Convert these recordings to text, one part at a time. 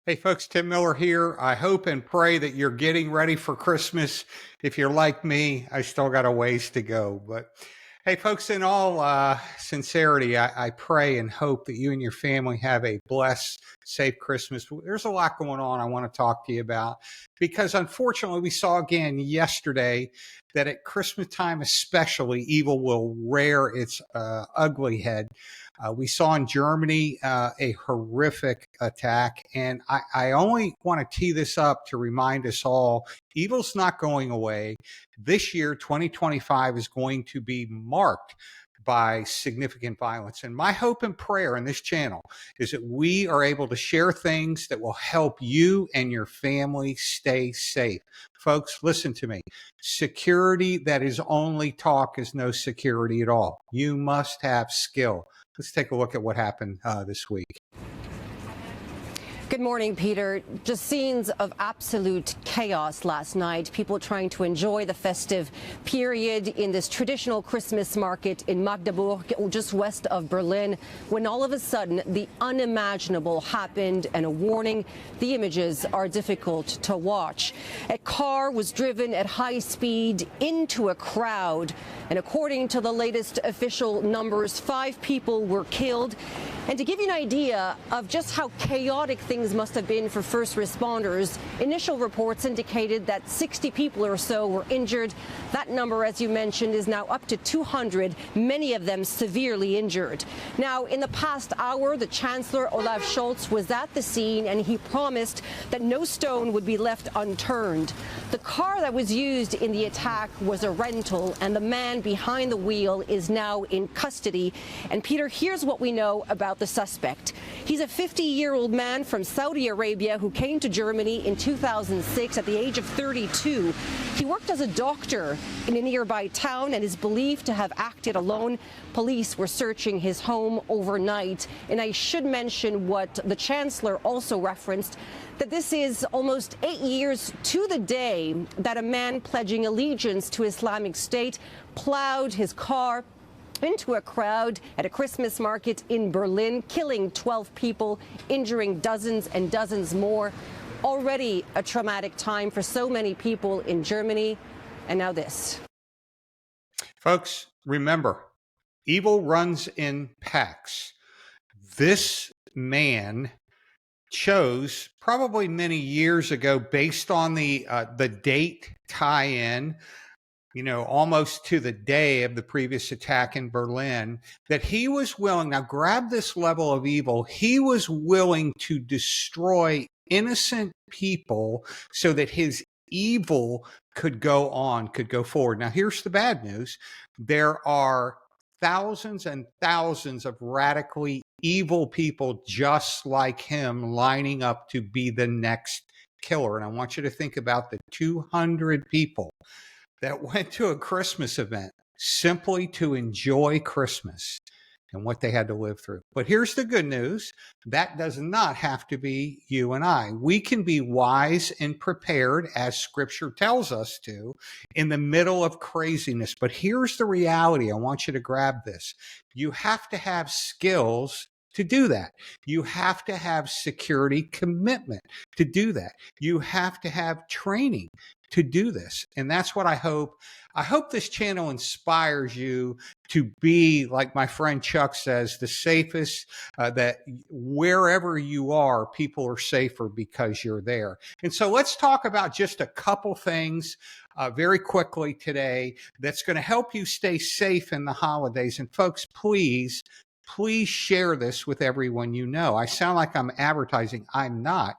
Hey folks, Tim Miller here. I hope and pray that you're getting ready for Christmas. If you're like me, I still got a ways to go. But hey folks, in all sincerity, I pray and hope that you and your family have a blessed, safe Christmas. There's a lot going on I want to talk to you about because unfortunately we saw again yesterday that at Christmas time especially, evil will rear its ugly head. We saw in Germany a horrific attack, and I only want to tee this up to remind us all evil's not going away. This year, 2025, is going to be marked by significant violence. And my hope and prayer in this channel is that we are able to share things that will help you and your family stay safe. Folks, listen to me. Security that is only talk is no security at all. You must have skill. Let's take a look at what happened this week. Good morning, Peter. Just scenes of absolute chaos last night. People trying to enjoy the festive period in this traditional Christmas market in Magdeburg, just west of Berlin, when all of a sudden the unimaginable happened, and a warning, the images are difficult to watch. A car was driven at high speed into a crowd, and according to the latest official numbers, 5 people were killed. And to give you an idea of just how chaotic things must have been for first responders, initial reports indicated that 60 people or so were injured. That number, as you mentioned, is now up to 200, many of them severely injured. Now, in the past hour, the Chancellor, Olaf Scholz, was at the scene, and he promised that no stone would be left unturned. The car that was used in the attack was a rental, and the man behind the wheel is now in custody. And Peter, here's what we know about the suspect. He's a 50-year-old man from Saudi Arabia who came to Germany in 2006 at the age of 32. He worked as a doctor in a nearby town and is believed to have acted alone. Police were searching his home overnight. And I should mention what the Chancellor also referenced, that this is almost 8 years to the day that a man pledging allegiance to Islamic State plowed his car into a crowd at a Christmas market in Berlin, killing 12 people, injuring dozens and dozens more. Already a traumatic time for so many people in Germany. And now this. Folks, remember, evil runs in packs. This man chose probably many years ago, based on the date tie-in, almost to the day of the previous attack in Berlin, that he was willing, now grab this level of evil, he was willing to destroy innocent people so that his evil could go on, could go forward. Now, here's the bad news. There are thousands and thousands of radically evil people just like him lining up to be the next killer. And I want you to think about the 200 people that went to a Christmas event simply to enjoy Christmas and what they had to live through. But here's the good news. That does not have to be you and I. We can be wise and prepared, as Scripture tells us to, in the middle of craziness. But here's the reality. I want you to grab this. You have to have skills to do that. You have to have security commitment to do that. You have to have training to do this. And that's what I hope. I hope this channel inspires you to be, like my friend Chuck says, the safest, that wherever you are, people are safer because you're there. And so let's talk about just a couple things very quickly today that's going to help you stay safe in the holidays. And folks, please share this with everyone you know. I sound like I'm advertising. I'm not.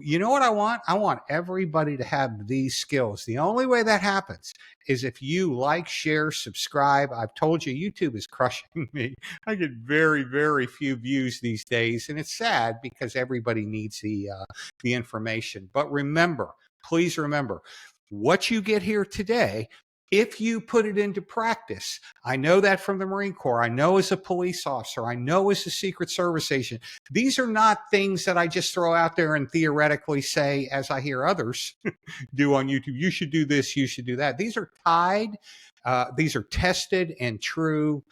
You know what I want? I want everybody to have these skills. The only way that happens is if you like, share, subscribe. I've told you, YouTube is crushing me. I get very, very few views these days, and it's sad because everybody needs the information. But remember, please remember, what you get here today, if you put it into practice, I know that from the Marine Corps, I know as a police officer, I know as a Secret Service agent, these are not things that I just throw out there and theoretically say, as I hear others do on YouTube, you should do this, you should do that. These are tied These are tested and true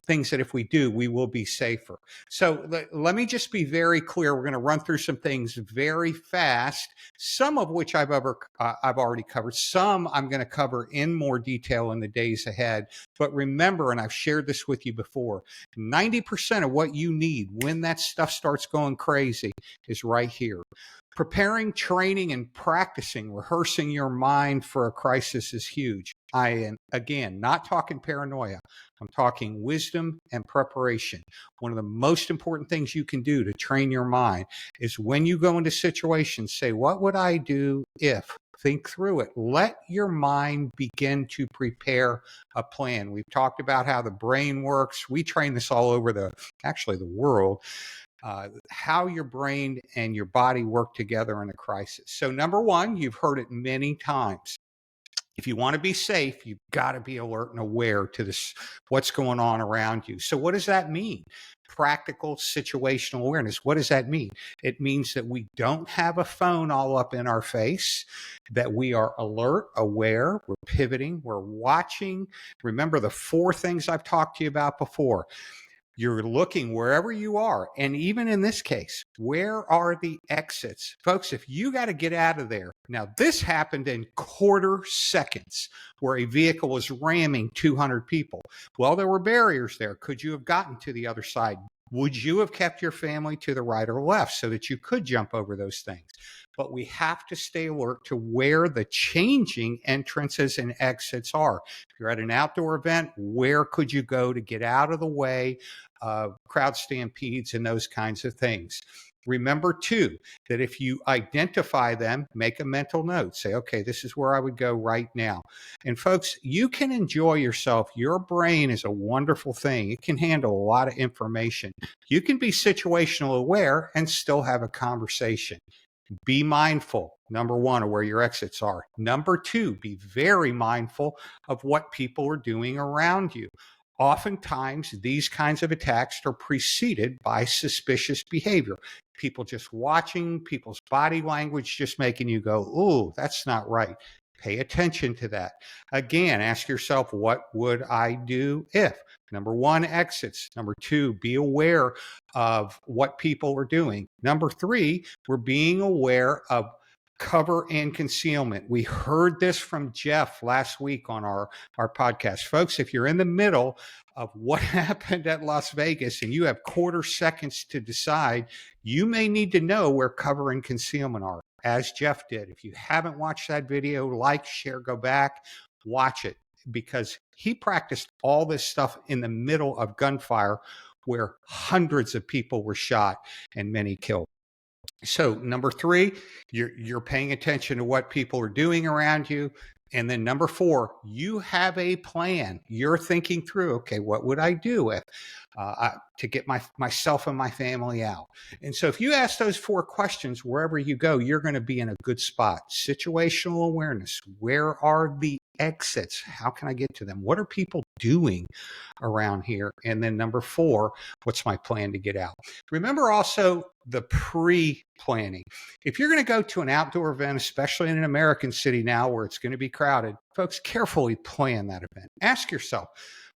things that if we do, we will be safer. So let me just be very clear. We're going to run through some things very fast, some of which I've already covered. Some I'm going to cover in more detail in the days ahead. But remember, and I've shared this with you before, 90% of what you need when that stuff starts going crazy is right here. Preparing, training, and practicing, rehearsing your mind for a crisis is huge. I am, again, not talking paranoia. I'm talking wisdom and preparation. One of the most important things you can do to train your mind is when you go into situations, say, what would I do if? Think through it. Let your mind begin to prepare a plan. We've talked about how the brain works. We train this all over the world. How your brain and your body work together in a crisis. So number one, you've heard it many times. If you want to be safe, you've got to be alert and aware to this, what's going on around you. So what does that mean? Practical situational awareness. What does that mean? It means that we don't have a phone all up in our face, that we are alert, aware, we're pivoting, we're watching. Remember the 4 things I've talked to you about before. You're looking wherever you are. And even in this case, where are the exits? Folks, if you got to get out of there. Now, this happened in quarter seconds where a vehicle was ramming 200 people. Well, there were barriers there. Could you have gotten to the other side? Would you have kept your family to the right or left so that you could jump over those things? But we have to stay alert to where the changing entrances and exits are. If you're at an outdoor event, where could you go to get out of the way of crowd stampedes and those kinds of things? Remember, too, that if you identify them, make a mental note. Say, okay, this is where I would go right now. And folks, you can enjoy yourself. Your brain is a wonderful thing. It can handle a lot of information. You can be situational aware and still have a conversation. Be mindful, number one, of where your exits are. Number two, be very mindful of what people are doing around you. Oftentimes, these kinds of attacks are preceded by suspicious behavior. People just watching, people's body language just making you go, ooh, that's not right. Pay attention to that. Again, ask yourself, what would I do if? Number one, exits. Number two, be aware of what people are doing. Number three, we're being aware of cover and concealment. We heard this from Jeff last week on our podcast. Folks, if you're in the middle of what happened at Las Vegas and you have quarter seconds to decide, you may need to know where cover and concealment are, as Jeff did. If you haven't watched that video, like, share, go back, watch it, because he practiced all this stuff in the middle of gunfire where hundreds of people were shot and many killed. So number three, you're paying attention to what people are doing around you. And then number four, you have a plan. You're thinking through, okay, what would I do if to get myself and my family out? And so if you ask those 4 questions wherever you go, you're going to be in a good spot. Situational awareness. Where are the exits? How can I get to them? What are people doing around here? And then number 4, what's my plan to get out? Remember also the pre-planning. If you're going to go to an outdoor event, especially in an American city now where it's going to be crowded, folks, carefully plan that event. Ask yourself,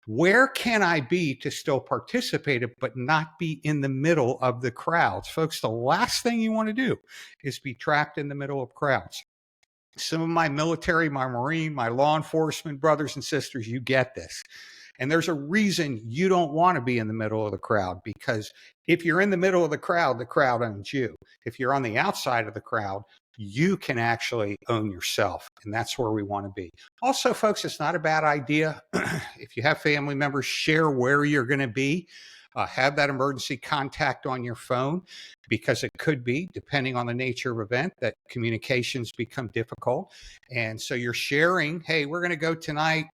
where can I be to still participate but not be in the middle of the crowds? Folks, the last thing you want to do is be trapped in the middle of crowds. Some of my military, my Marine, my law enforcement brothers and sisters, you get this. And there's a reason you don't want to be in the middle of the crowd, because if you're in the middle of the crowd owns you. If you're on the outside of the crowd, you can actually own yourself. And that's where we want to be. Also, folks, it's not a bad idea. If you have family members, share where you're going to be. Have that emergency contact on your phone, because it could be, depending on the nature of event, that communications become difficult. And so you're sharing, hey, we're going to go tonight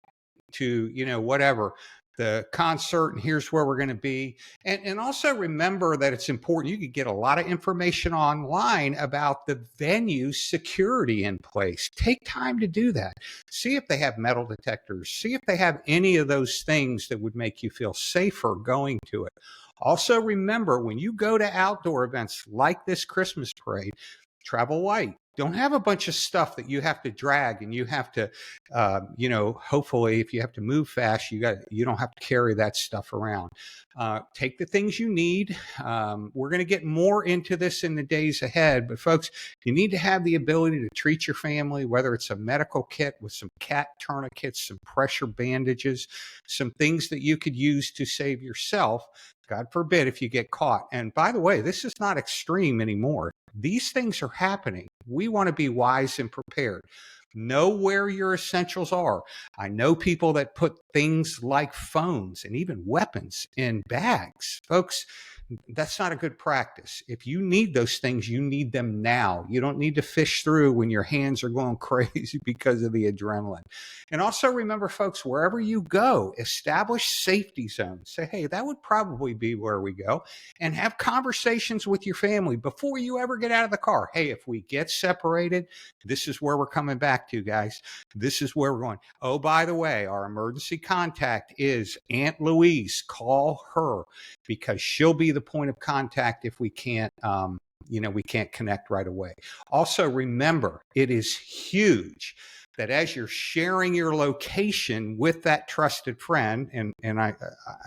to, whatever, the concert, and here's where we're going to be. And also remember that it's important. You could get a lot of information online about the venue's security in place. Take time to do that. See if they have metal detectors. See if they have any of those things that would make you feel safer going to it. Also remember, when you go to outdoor events like this Christmas parade, travel light. Don't have a bunch of stuff that you have to drag and you have to, hopefully if you have to move fast, you don't have to carry that stuff around. Take the things you need. We're going to get more into this in the days ahead, but folks, you need to have the ability to treat your family, whether it's a medical kit with some cat tourniquets, some pressure bandages, some things that you could use to save yourself. God forbid if you get caught. And by the way, this is not extreme anymore. These things are happening. We want to be wise and prepared. Know where your essentials are. I know people that put things like phones and even weapons in bags. Folks, that's not a good practice. If you need those things, you need them now. You don't need to fish through when your hands are going crazy because of the adrenaline. And also remember, folks, wherever you go, establish safety zones. Say, hey, that would probably be where we go. And have conversations with your family before you ever get out of the car. Hey, if we get separated, this is where we're coming back to, guys. This is where we're going. Oh, by the way, our emergency contact is Aunt Louise. Call her because she'll be the point of contact if we can't we can't connect right away. Also, remember, it is huge that as you're sharing your location with that trusted friend, and I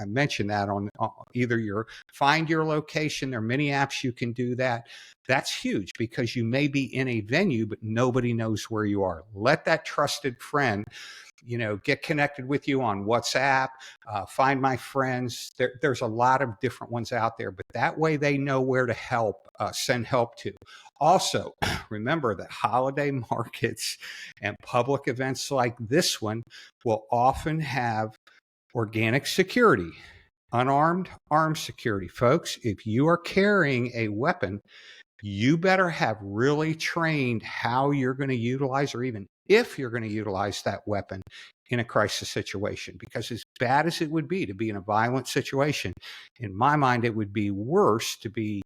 mentioned that on either your find your location, there are many apps you can do that. That's huge because you may be in a venue, but nobody knows where you are. Let that trusted friend get connected with you on WhatsApp, Find My Friends. There's a lot of different ones out there, but that way they know where to send help to. Also, remember that holiday markets and public events like this one will often have organic security, unarmed, armed security. Folks, if you are carrying a weapon, you better have really trained how you're going to utilize, or even if you're going to utilize that weapon in a crisis situation. Because as bad as it would be to be in a violent situation, in my mind, it would be worse to be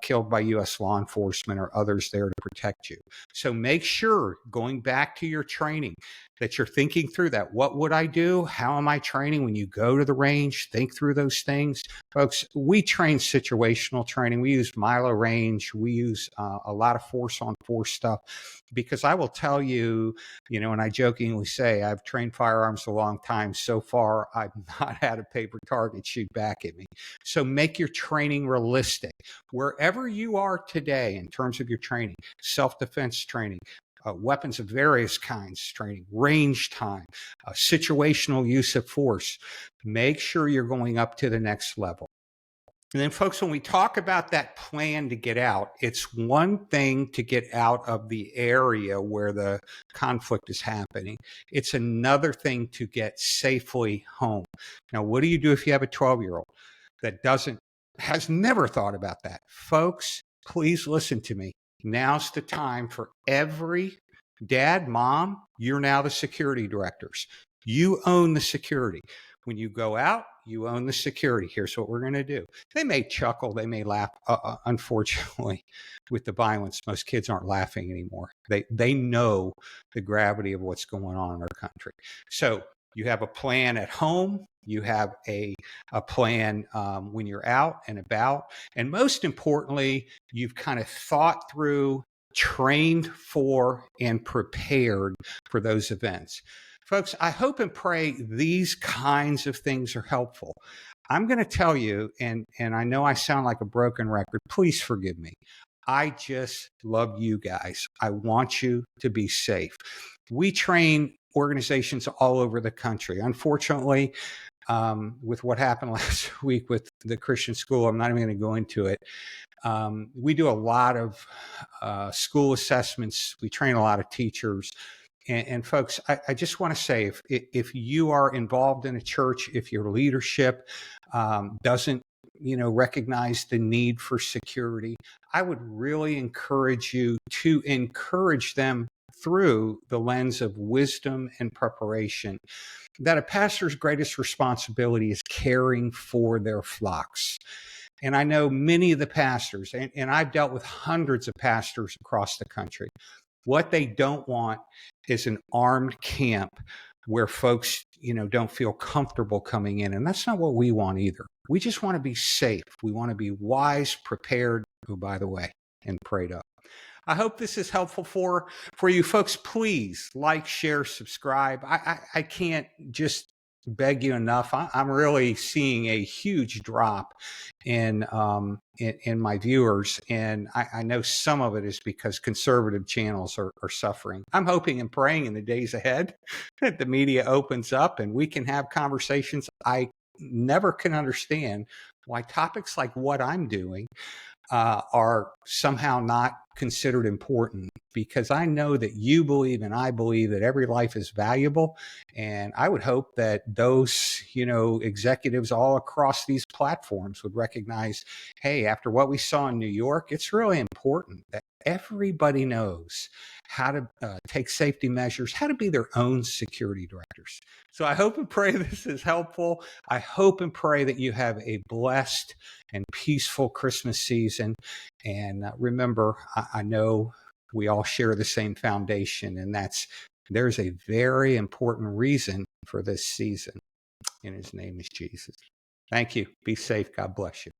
killed by U.S. law enforcement or others there to protect you. So make sure, going back to your training, that you're thinking through that. What would I do? How am I training? When you go to the range, think through those things. Folks, we train situational training. We use Milo range. We use a lot of force on force stuff, because I will tell you, and I jokingly say I've trained firearms a long time. So far, I've not had a paper target shoot back at me. So make your training realistic. Wherever you are today in terms of your training, self-defense training, weapons of various kinds training, range time, situational use of force, make sure you're going up to the next level. And then, folks, when we talk about that plan to get out, it's one thing to get out of the area where the conflict is happening. It's another thing to get safely home. Now, what do you do if you have a 12-year-old that has never thought about that? Folks, please listen to me. Now's the time for every dad, mom, you're now the security directors. You own the security. When you go out, you own the security. Here's what we're going to do. They may chuckle, they may laugh. Unfortunately, with the violence, most kids aren't laughing anymore. They know the gravity of what's going on in our country. So you have a plan at home. You have a plan when you're out and about. And most importantly, you've kind of thought through, trained for, and prepared for those events. Folks, I hope and pray these kinds of things are helpful. I'm going to tell you, and I know I sound like a broken record. Please forgive me. I just love you guys. I want you to be safe. We train organizations all over the country. Unfortunately, with what happened last week with the Christian school, I'm not even going to go into it. We do a lot of school assessments. We train a lot of teachers. And folks, I just want to say, if you are involved in a church, if your leadership doesn't recognize the need for security, I would really encourage you to encourage them through the lens of wisdom and preparation, that a pastor's greatest responsibility is caring for their flocks. And I know many of the pastors, and I've dealt with hundreds of pastors across the country. What they don't want is an armed camp where folks, don't feel comfortable coming in. And that's not what we want either. We just want to be safe. We want to be wise, prepared. Oh, by the way, and prayed up. I hope this is helpful for you folks. Please like, share, subscribe. I can't just beg you enough. I'm really seeing a huge drop in my viewers, and I know some of it is because conservative channels are suffering. I'm hoping and praying in the days ahead that the media opens up and we can have conversations. I never can understand why topics like what I'm doing are somehow not considered important, because I know that you believe and I believe that every life is valuable. And I would hope that those, executives all across these platforms would recognize, hey, after what we saw in New York, it's really important that everybody knows how to take safety measures, how to be their own security directors. So I hope and pray this is helpful. I hope and pray that you have a blessed and peaceful Christmas season. And remember, I know we all share the same foundation, and there's a very important reason for this season, and his name is Jesus. Thank you. Be safe. God bless you.